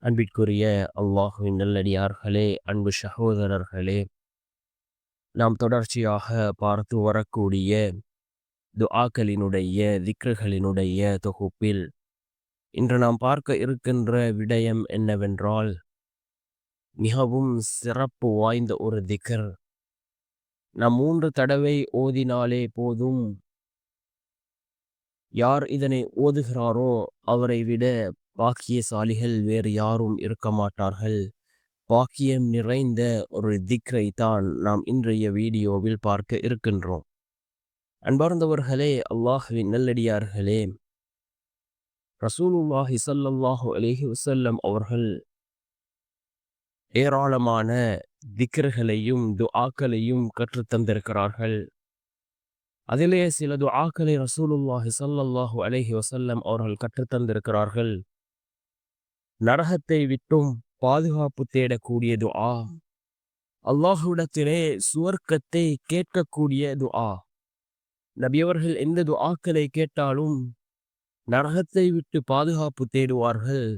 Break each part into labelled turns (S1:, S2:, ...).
S1: அன்பிற்குரிய அல்லாஹுவின் நல்லடியார்களே, அன்பு சகோதரர்களே, நாம் தொடர்ச்சியாக பார்த்து வரக்கூடிய துஆக்களினுடைய திக்ருகளினுடைய தொகுப்பில் இன்று நாம் பார்க்க இருக்கின்ற விடயம் என்னவென்றால், மிகவும் சிறப்பு வாய்ந்த ஒரு திக்ர். நாம் 3 தடவை ஓதினாலே போதும். யார் இதனை ஓதுகிறாரோ அவரை விட பாக்கியசாலிகள் வேறு யாரும் இருக்க மாட்டார்கள். பாக்கியம் நிறைந்த ஒரு திக்ரை தான் நாம் இன்றைய வீடியோவில் பார்க்க இருக்கின்றோம். அன்பார்ந்தவர்களே, அல்லாஹ்வின் நல்லடியார்களே, ரசூலுல்லாஹி ஸல்லல்லாஹு அலைஹி வஸல்லம் அவர்கள் ஏராளமான திக்ர்களையும் துஆக்களையும் கற்றுத்தந்திருக்கிறார்கள். அதிலே சில துஆக்களை ரசூலுல்லாஹி ஸல்லல்லாஹு அலைஹி வஸல்லம் அவர்கள் கற்றுத்தந்திருக்கிறார்கள். நரகத்தை விட்டும் பாதுகாப்பு தேடக்கூடிய துஆ, அல்லாஹ்விடத்திலே சுவர்க்கத்தை கேட்கக்கூடிய துஆ. நபியவர்கள் எந்த துஆக்களை கேட்டாலும் நரகத்தை விட்டு பாதுகாப்பு தேடுவார்கள்.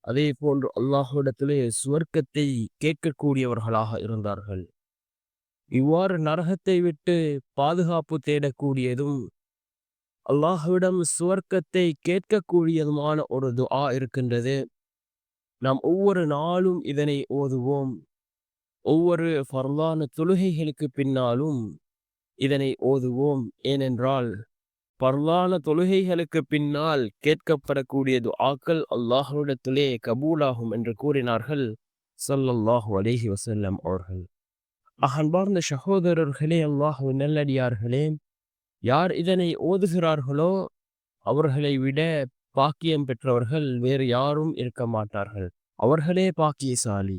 S1: அதே போன்று அல்லாஹ்விடத்திலே சுவர்க்கத்தை கேட்கக்கூடியவர்களாக இருந்தார்கள். இவ்வாறு நரகத்தை விட்டு பாதுகாப்பு தேடக்கூடியதும் அல்லாஹ்விடம் சுவர்க்கத்தை கேட்கக்கூடியதுமான ஒரு துஆ இருக்கின்றது. நாம் ஒவ்வொரு நாளும் இதனை ஓதுவோம். ஒவ்வொரு ஃபர்லான தொழுகைகளுக்கு பின்னாலும் இதனை ஓதுவோம். ஏனென்றால் பரலான தொழுகைகளுக்கு பின்னால் கேட்கப்படக்கூடிய துஆக்கள் அல்லாஹ்விடத்திலே கபூலாகும் என்று கூறினார்கள் ஸல்லல்லாஹு அலைஹி வஸல்லம் அவர்கள். அன்பார்ந்த சகோதரர்களே, அல்லாஹ்வின் நல்லடியார்களே, யார் இதனை ஓதுகிறார்களோ அவர்களை விட பாக்கியம் பெற்றவர்கள் வேறு யாரும் இருக்க மாட்டார்கள். அவர்களே பாக்கியசாலி.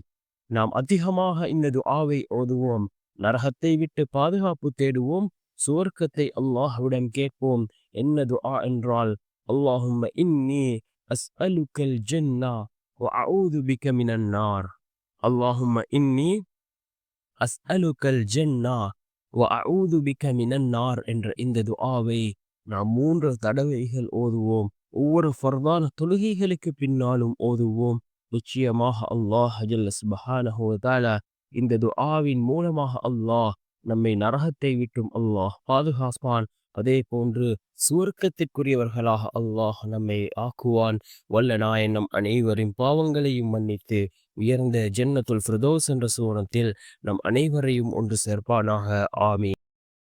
S1: நாம் அதிகமாக இந்த துஆவை ஓதுவோம். நரகத்தை விட்டு பாதுகாப்பு தேடுவோம். சுவர்க்கத்தை அல்லாஹ்விடம் கேட்போம். என்ன துஆ என்றால், அல்லாஹும்ம இன்னி அஸ்அலுக்கல் ஜன்னா வ அஊது பிக மினன் நார். அல்லாஹும்ம இன்னி அஸ்அலுக்கல் ஜன்னா வ அஊது பிக மினன் நார் என்ற இந்த துஆவை நாம் 3 தடவைகள் ஓதுவோம். ஒவ்வொரு ஃபர்தான தொழுகைகளுக்கு பின்னாலும் ஓதுவோம். நிச்சயமாக அல்லாஹ் ஜல்ல சுப்ஹானஹு வ தஆலா இந்த துஆவின் மூலமாக அல்லாஹ் நம்மை நரகத்தை விட்டும் அல்லாஹ் பாதுகாப்பான். அதே போன்று சுவர்க்கத்திற்குரியவர்களாக அல்லாஹ் நம்மை ஆக்குவான். வல்ல நாயன் நம் அனைவரின் பாவங்களையும் மன்னித்து உயர்ந்த ஜன்னத்துல் ஃபிர்தௌஸ் என்ற சுவனத்தில் நம் அனைவரையும் ஒன்று சேர்ப்பானாக. ஆமீன்.